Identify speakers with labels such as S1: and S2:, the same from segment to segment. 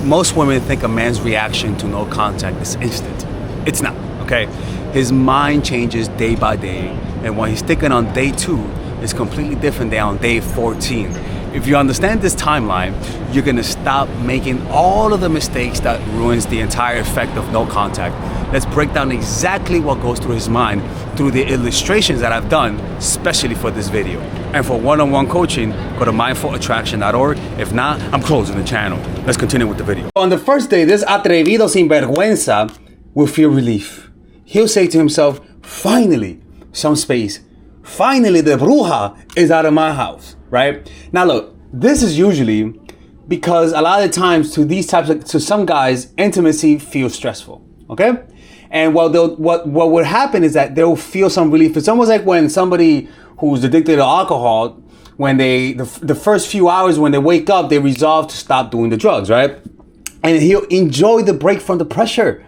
S1: most women think a man's reaction to no contact is instant. It's not, okay? His mind changes day by day, and when he's thinking on day 2, it's completely different than on day 14. If you understand this timeline, you're gonna stop making all of the mistakes that ruins the entire effect of no contact. Let's break down exactly what goes through his mind through the illustrations that I've done, especially for this video. And for one-on-one coaching, go to mindfulattraction.org. If not, I'm closing the channel. Let's continue with the video. On the first day, this atrevido sinvergüenza will feel relief. He'll say to himself, finally, some space. Finally, the bruja is out of my house, right? Now look, this is usually because a lot of times to some guys, intimacy feels stressful, okay? And what would happen is that they'll feel some relief. It's almost like when somebody who's addicted to alcohol, when the first few hours when they wake up, they resolve to stop doing the drugs, right? And he'll enjoy the break from the pressure.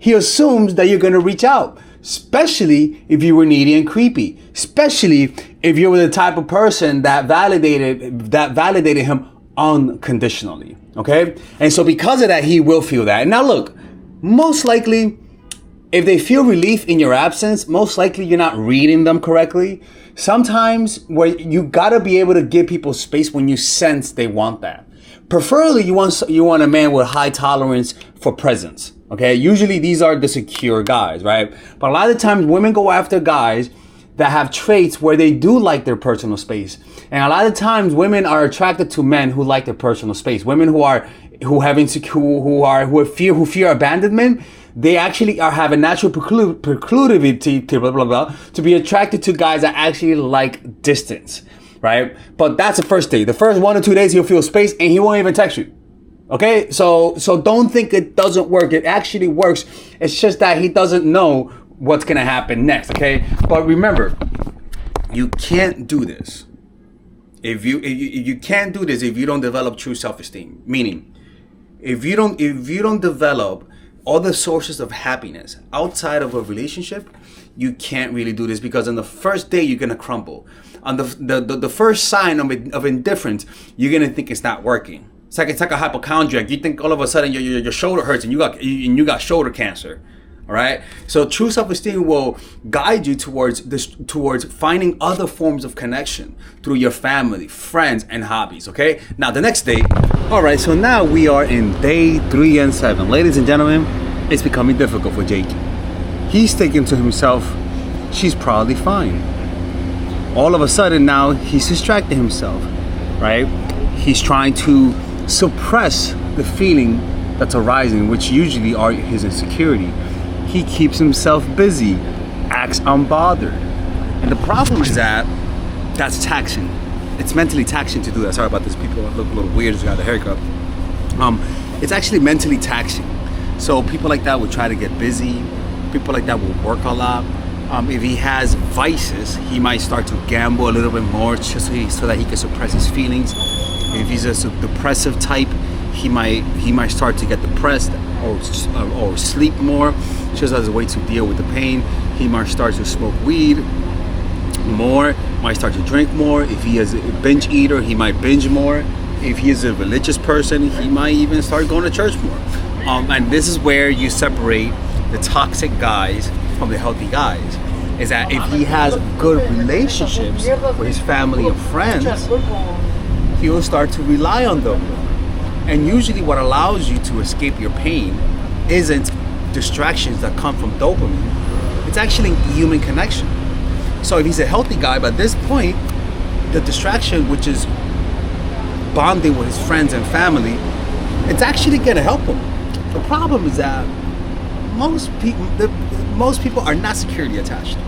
S1: He assumes that you're gonna reach out, especially if you were needy and creepy, especially if you were the type of person that validated him unconditionally, okay? And so because of that, he will feel that. And now look, most likely, if they feel relief in your absence, most likely you're not reading them correctly. Sometimes where you gotta be able to give people space when you sense they want that. Preferably, you want a man with high tolerance for presence. Okay, usually these are the secure guys, right? But a lot of times women go after guys that have traits where they do like their personal space. And a lot of times women are attracted to men who like their personal space. Women who fear abandonment, they actually have a natural proclivity to be attracted to guys that actually like distance, right? But that's the first day. The first 1 or 2 days he'll feel space and he won't even text you. Okay, so don't think it doesn't work. It actually works. It's just that he doesn't know what's gonna happen next. Okay, but remember, you can't do this if you can't do this if you don't develop true self-esteem. Meaning, if you don't develop all the sources of happiness outside of a relationship, you can't really do this, because on the first day you're gonna crumble. On the first sign of indifference, you're gonna think it's not working. It's like a hypochondriac. You think all of a sudden your shoulder hurts and you got shoulder cancer. All right. So true self-esteem will guide you towards finding other forms of connection through your family, friends, and hobbies. Okay. Now the next day. All right. So now we are in day 3 and 7. Ladies and gentlemen, it's becoming difficult for Jake. He's thinking to himself, she's probably fine. All of a sudden now he's distracting himself, right? He's trying to suppress the feeling that's arising, which usually are his insecurity. He keeps himself busy, acts unbothered. And the problem is that that's taxing. It's mentally taxing to do that. Sorry about this, people look a little weird as got a haircut. It's actually mentally taxing. So people like that will try to get busy. People like that will work a lot. If he has vices, he might start to gamble a little bit more just so that he can suppress his feelings. If he's a depressive type, he might start to get depressed or sleep more, just as a way to deal with the pain. He might start to smoke weed more, might start to drink more. If he is a binge eater, he might binge more. If he is a religious person, he might even start going to church more. And this is where you separate the toxic guys from the healthy guys. Is that if he has good relationships with his family and friends, he will start to rely on them. And usually what allows you to escape your pain isn't distractions that come from dopamine. It's actually human connection. So if he's a healthy guy, by this point, the distraction, which is bonding with his friends and family, it's actually gonna help him. The problem is that most people are not security attached.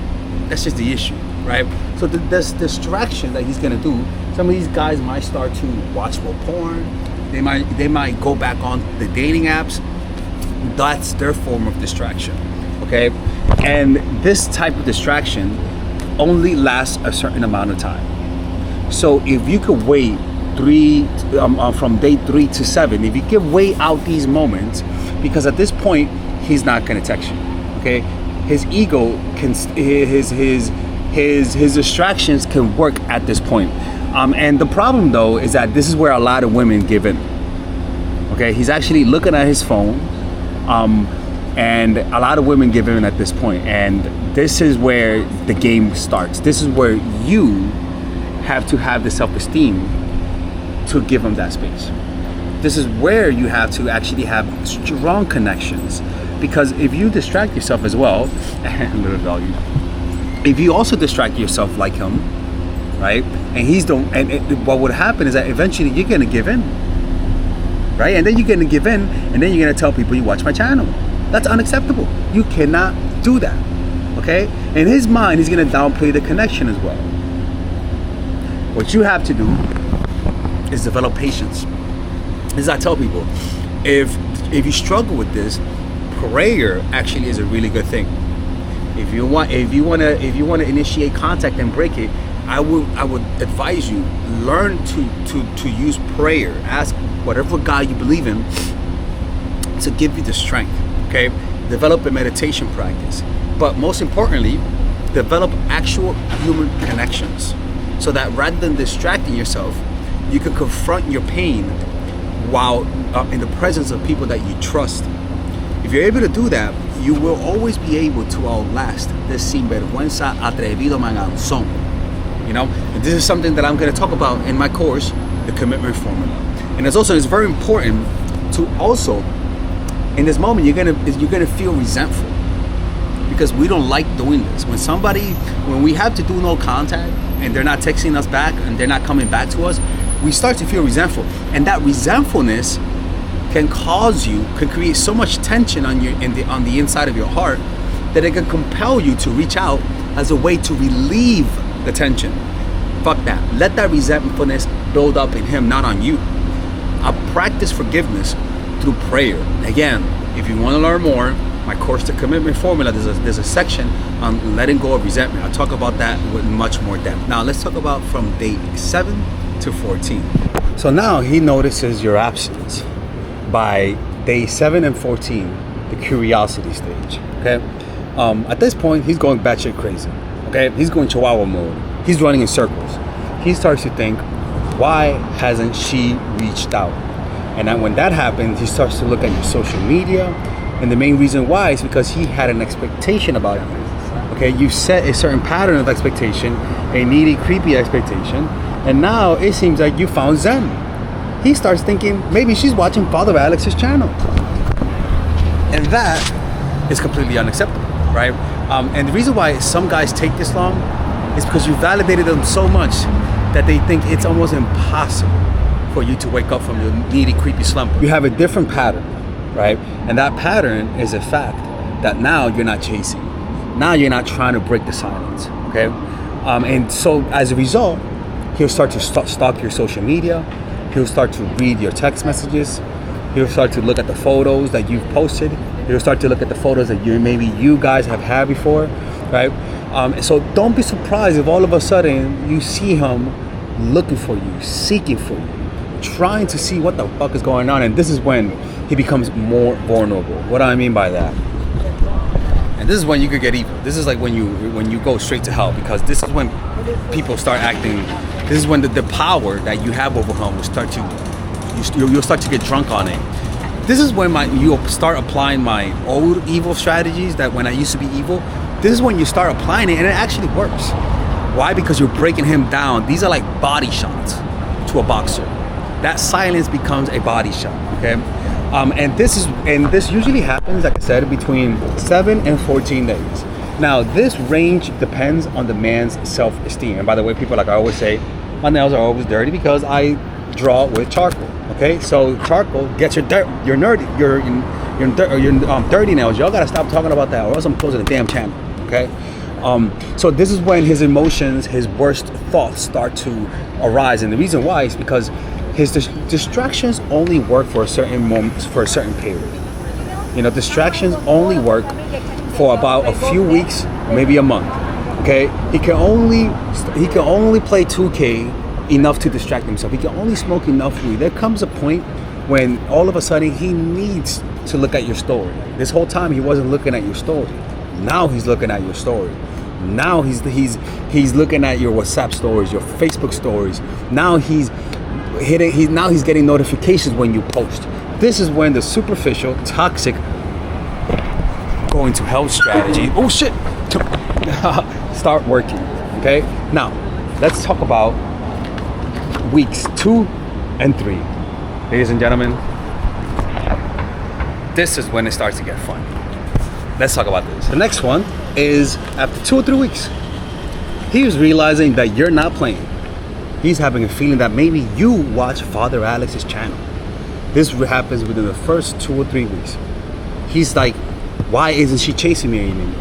S1: That's just the issue, right? So this distraction that he's gonna do, some of these guys might start to watch more porn. They might go back on the dating apps. That's their form of distraction, okay? And this type of distraction only lasts a certain amount of time. So if you could wait from day 3 to 7, if you could wait out these moments, because at this point he's not gonna text you, okay? His ego can, his distractions can work at this point. And the problem though is that this is where a lot of women give in. Okay, he's actually looking at his phone, and a lot of women give in at this point. And this is where the game starts. This is where you have to have the self-esteem to give him that space. This is where you have to actually have strong connections, because if you distract yourself as well, little doggy, if you also distract yourself like him, right? And what would happen is that eventually you're gonna give in, right? And then you're gonna give in, and then you're gonna tell people you watch my channel. That's unacceptable. You cannot do that, okay? In his mind, he's gonna downplay the connection as well. What you have to do is develop patience. As I tell people, if you struggle with this, prayer actually is a really good thing. If you want to initiate contact and break it, I would advise you learn to use prayer. Ask whatever God you believe in to give you the strength. Okay, develop a meditation practice, but most importantly, develop actual human connections, so that rather than distracting yourself, you can confront your pain while in the presence of people that you trust. If you're able to do that, you will always be able to outlast this sinvergüenza atrevido manganzón. You know, and this is something that I'm going to talk about in my course, the commitment formula. And it's very important to also, in this moment, you're gonna feel resentful, because we don't like doing this. When we have to do no contact and they're not texting us back and they're not coming back to us, we start to feel resentful, and that resentfulness can create so much tension on the inside of your heart that it can compel you to reach out as a way to relieve the tension. Fuck that. Let that resentfulness build up in him, not on you. I practice forgiveness through prayer. Again, if you want to learn more, my course, The Commitment Formula, there's a section on letting go of resentment. I'll talk about that with much more depth. Now let's talk about from day 7 to 14. So now he notices your absence. By day 7 and 14, the curiosity stage. Okay, at this point he's going batshit crazy. Okay, he's going chihuahua mode. He's running in circles. He starts to think, why hasn't she reached out? And then when that happens, he starts to look at your social media, and the main reason why is because he had an expectation about you. Okay, you set a certain pattern of expectation, a needy, creepy expectation, and now it seems like you found Zen. He starts thinking maybe she's watching Father Alex's channel, and that is completely unacceptable, right? And the reason why some guys take this long is because you validated them so much that they think it's almost impossible for you to wake up from your needy, creepy slumber. You have a different pattern, right? And that pattern is a fact that now you're not chasing. Now you're not trying to break the silence, okay? And so as a result, he'll start to stalk your social media. He'll start to read your text messages. He'll start to look at the photos that you've posted. He'll start to look at the photos that maybe you guys have had before, right? So don't be surprised if all of a sudden you see him looking for you, seeking for you, trying to see what the fuck is going on. And this is when he becomes more vulnerable. What do I mean by that? And this is when you could get evil. This is like when you go straight to hell, because this is when people start acting. This is when the power that you have over him will start to, you'll start to get drunk on it. This is when you'll start applying my old evil strategies that when I used to be evil. This is when you start applying it and it actually works. Why? Because you're breaking him down. These are like body shots to a boxer. That silence becomes a body shot, okay? And this usually happens, like I said, between 7 and 14 days. Now, this range depends on the man's self-esteem. And by the way, people, like I always say, my nails are always dirty because I draw with charcoal. Okay, so charcoal gets your dirty nails. Y'all gotta stop talking about that, or else I'm closing the damn channel. Okay, so this is when his emotions, his worst thoughts start to arise, and the reason why is because his distractions only work for a certain moment, for a certain period. You know, distractions only work for about a few weeks, maybe a month. Okay, he can only play 2K enough to distract himself. He can only smoke enough weed. There comes a point when all of a sudden he needs to look at your story. This whole time he wasn't looking at your story. Now he's looking at your story. Now he's looking at your WhatsApp stories, your Facebook stories. Now he's getting notifications when you post. This is when the superficial, toxic, going to hell strategy, oh shit, start working, okay? Now, let's talk about weeks 2 and 3. Ladies and gentlemen, this is when it starts to get fun. Let's talk about this. The next one is after 2 or 3 weeks. He was realizing that you're not playing. He's having a feeling that maybe you watch Father Alex's channel. This happens within the first 2 or 3 weeks. He's like, why isn't she chasing me anymore?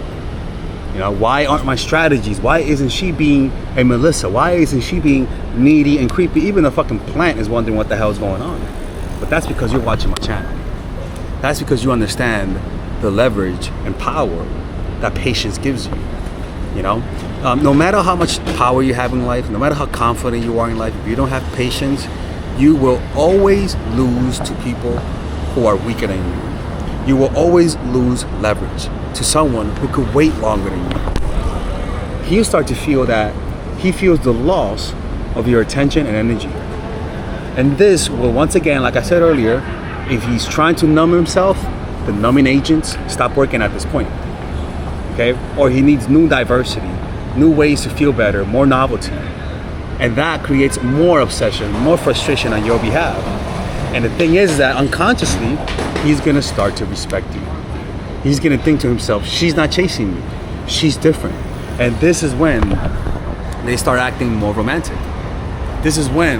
S1: You know, why aren't my strategies? Why isn't she being a Melissa? Why isn't she being needy and creepy? Even the fucking plant is wondering what the hell is going on. But that's because you're watching my channel. That's because you understand the leverage and power that patience gives you. You know, no matter how much power you have in life, no matter how confident you are in life, if you don't have patience, you will always lose to people who are weaker than you. You will always lose leverage to someone who could wait longer than you. He'll start to feel that he feels the loss of your attention and energy. And this will, once again, like I said earlier, if he's trying to numb himself, the numbing agents stop working at this point. Okay? Or he needs new diversity, new ways to feel better, more novelty. And that creates more obsession, more frustration on your behalf. And the thing is that unconsciously, he's gonna start to respect you. He's gonna think to himself, she's not chasing me, she's different. And this is when they start acting more romantic. This is when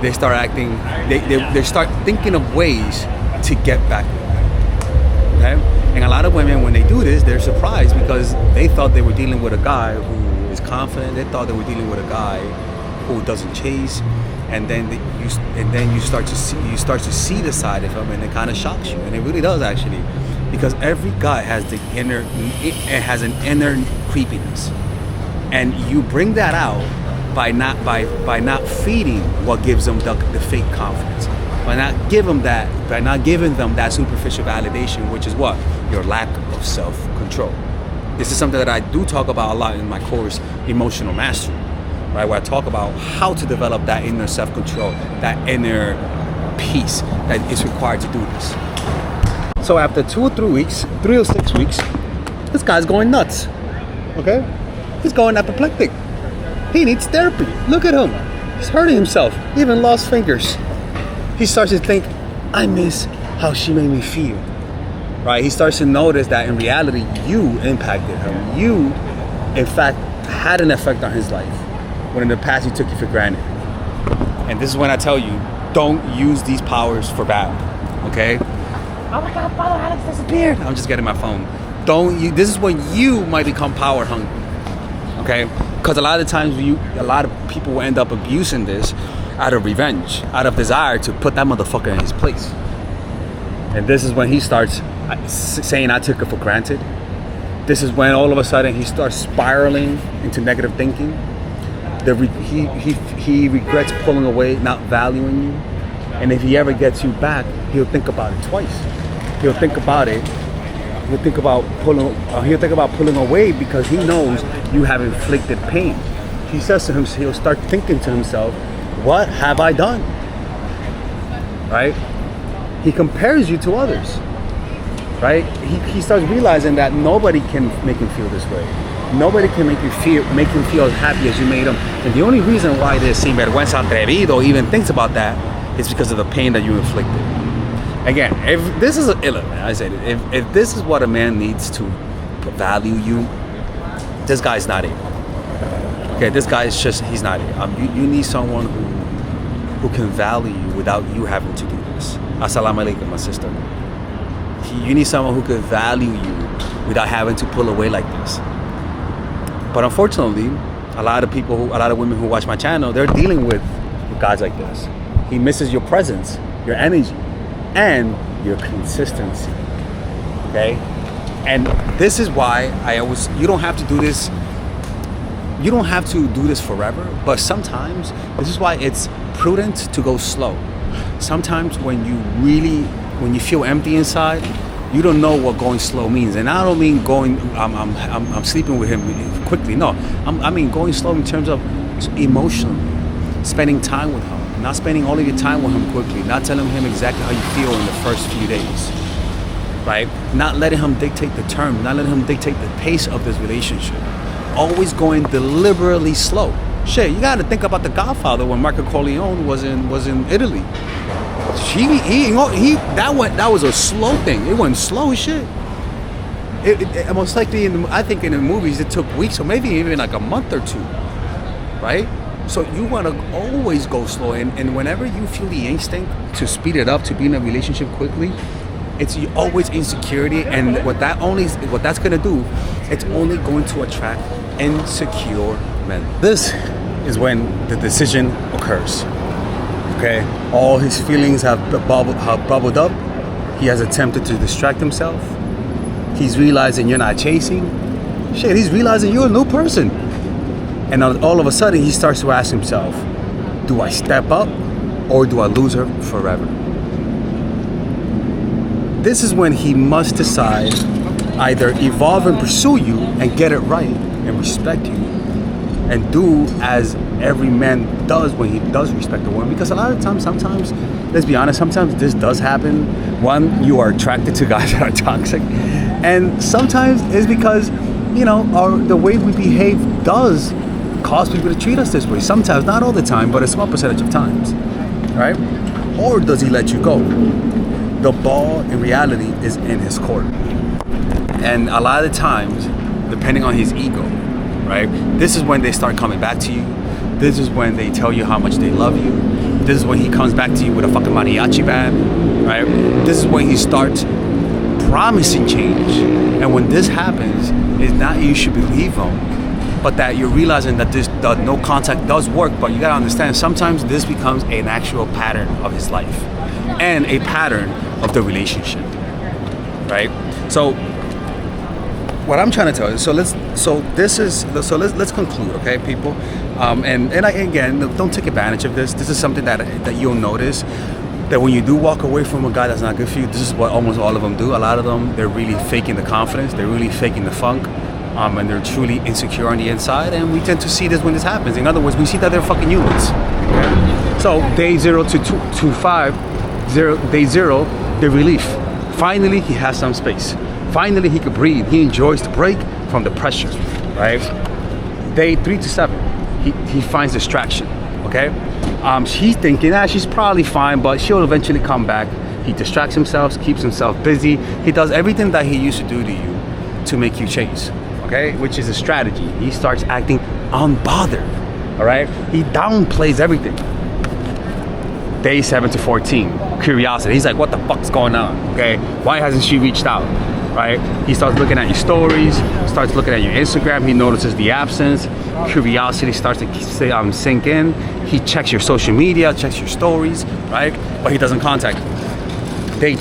S1: they start acting, they start thinking of ways to get back with you. Okay? And a lot of women, when they do this, they're surprised because they thought they were dealing with a guy who is confident. They thought they were dealing with a guy who doesn't chase. And then you start to see the side of him, and it kind of shocks you, and it really does actually, because every guy has an inner creepiness, and you bring that out by not feeding what gives them the fake confidence, by not giving them that superficial validation, which is what? Your lack of self-control. This is something that I do talk about a lot in my course, Emotional Mastery, right? Where I talk about how to develop that inner self-control, that inner peace that is required to do this. So after 2 or 3 weeks, 3 or 6 weeks, this guy's going nuts, okay? He's going apoplectic. He needs therapy. Look at him. He's hurting himself, even lost fingers. He starts to think, I miss how she made me feel, right? He starts to notice that in reality, you impacted him. You, in fact, had an effect on his life, when in the past he took you for granted. And this is when I tell you, don't use these powers for bad, okay? Oh my God, Father Alex disappeared. I'm just getting my phone. This is when you might become power hungry, okay? Because a lot of times, a lot of people will end up abusing this out of revenge, out of desire to put that motherfucker in his place. And this is when he starts saying, I took it for granted. This is when all of a sudden he starts spiraling into negative thinking. He regrets pulling away, not valuing you. And if he ever gets you back, he'll think about it twice. He'll think about it. He'll think about pulling away because he knows you have inflicted pain. He says to himself, he'll start thinking to himself, what have I done? Right? He compares you to others. Right? He starts realizing that nobody can make him feel this way. Nobody can make him feel as happy as you made him. And the only reason why this sinvergüenza atrevido even thinks about that is because of the pain that you inflicted. Again, if this is I said it, if this is what a man needs to value you, this guy's not it. Okay, this guy is he's not it. You need someone who can value you without you having to do this. Assalamu alaikum, my sister. You need someone who can value you without having to pull away like this. But unfortunately, a lot of women who watch my channel, they're dealing with guys like this. He misses your presence, your energy, and your consistency. Okay? And this is why you don't have to do this. You don't have to do this forever, but sometimes this is why it's prudent to go slow. Sometimes when you feel empty inside, you don't know what going slow means. And I don't mean I'm sleeping with him quickly. No, I mean going slow in terms of emotionally, spending time with him, not spending all of your time with him quickly, not telling him exactly how you feel in the first few days, right? Not letting him dictate the terms, not letting him dictate the pace of this relationship. Always going deliberately slow. Shit, you gotta think about The Godfather when Michael Corleone was in Italy. That was a slow thing. It wasn't slow as shit. It most likely, I think in the movies it took weeks or maybe even like a month or two, right? So you want to always go slow, and whenever you feel the instinct to speed it up, to be in a relationship quickly, it's always insecurity, and what that's gonna do, it's only going to attract insecure men. This is when the decision occurs. Okay, all his feelings have bubbled up. He has attempted to distract himself. He's realizing you're not chasing. Shit, he's realizing you're a new person. And all of a sudden, he starts to ask himself, do I step up or do I lose her forever? This is when he must decide, either evolve and pursue you and get it right and respect you and do as every man does when he does respect a woman. Because a lot of times, sometimes, let's be honest, sometimes this does happen. One, you are attracted to guys that are toxic. And sometimes it's because, the way we behave does cause people to treat us this way. Sometimes, not all the time, but a small percentage of times, right? Or does he let you go? The ball, in reality, is in his court. And a lot of the times, depending on his ego, right? This is when they start coming back to you. This is when they tell you how much they love you. This is when he comes back to you with a fucking mariachi band, right? This is when he starts promising change. And when this happens, it's not you should believe him, but that you're realizing that the no contact does work. But you gotta understand, sometimes this becomes an actual pattern of his life and a pattern of the relationship, right? So what I'm trying to tell you, let's conclude, okay, people? Again, don't take advantage of this. This is something that you'll notice, that when you do walk away from a guy that's not good for you, this is what almost all of them do. A lot of them, they're really faking the confidence, they're really faking the funk, and they're truly insecure on the inside, and we tend to see this when this happens. In other words, we see that they're fucking humans. Okay? So day 0 to 5, day 0, the relief. Finally, he has some space. Finally, he could breathe. He enjoys the break from the pressure, right? Day 3 to 7, he finds distraction, okay? He's thinking, she's probably fine, but she'll eventually come back. He distracts himself, keeps himself busy. He does everything that he used to do to you to make you chase, okay? Which is a strategy. He starts acting unbothered, all right? He downplays everything. Day 7 to 14, curiosity. He's like, what the fuck's going on, okay? Why hasn't she reached out? Right? He starts looking at your stories, starts looking at your Instagram. He notices the absence. Curiosity starts to sink in. He checks your social media, checks your stories, right? But he doesn't contact you. Day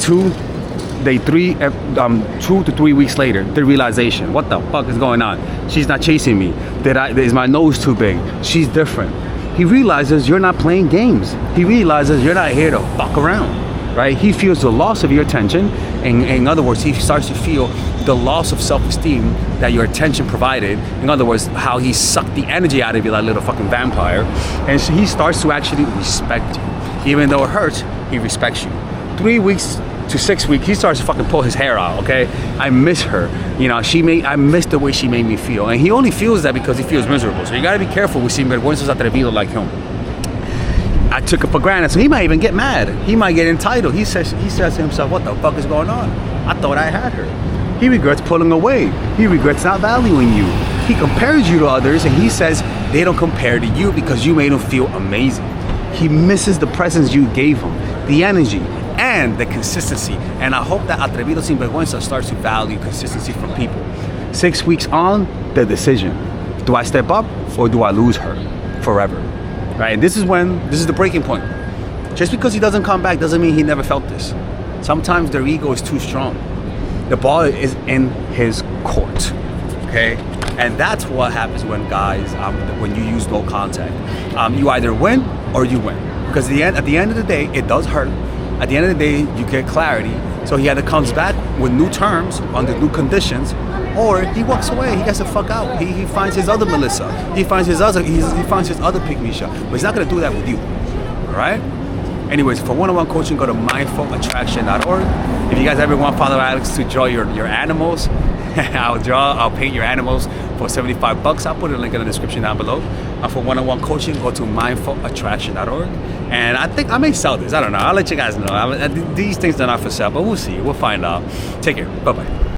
S1: 3, 2 to 3 weeks later, the realization: what the fuck is going on? She's not chasing me. Is my nose too big? She's different. He realizes you're not playing games. He realizes you're not here to fuck around. Right? He feels the loss of your attention, and in other words, he starts to feel the loss of self-esteem that your attention provided. In other words, how he sucked the energy out of you like a little fucking vampire, and so he starts to actually respect you. Even though it hurts, he respects you. 3 weeks to 6 weeks, he starts to fucking pull his hair out, okay? I miss her. I miss the way she made me feel. And he only feels that because he feels miserable. So you gotta be careful with sinvergüenzas atrevidos like him. I took it for granted, so he might even get mad. He might get entitled. He says to himself, what the fuck is going on? I thought I had her. He regrets pulling away. He regrets not valuing you. He compares you to others, and he says they don't compare to you because you made him feel amazing. He misses the presence you gave him, the energy, and the consistency. And I hope that Atrevido Sinvergüenza starts to value consistency from people. 6 weeks on, the decision. Do I step up or do I lose her forever? Right? This is the breaking point. Just because he doesn't come back doesn't mean he never felt this. Sometimes their ego is too strong. The ball is in his court. Okay? And that's what happens when guys, when you use low contact. You either win or you win. Because at the end of the day, it does hurt. At the end of the day, you get clarity. So he either comes back with new terms under new conditions, or he walks away. He gets the fuck out. He finds his other Melissa. He finds his other Pygmisha. But he's not gonna do that with you. All right. Anyways, for one-on-one coaching, go to mindfulattraction.org. If you guys ever want Father Alex to draw your animals, I'll paint your animals for $75. I'll put a link in the description down below. For one-on-one coaching, go to mindfulattraction.org. And I think I may sell this. I don't know. I'll let you guys know. These things are not for sale, but we'll see. We'll find out. Take care. Bye-bye.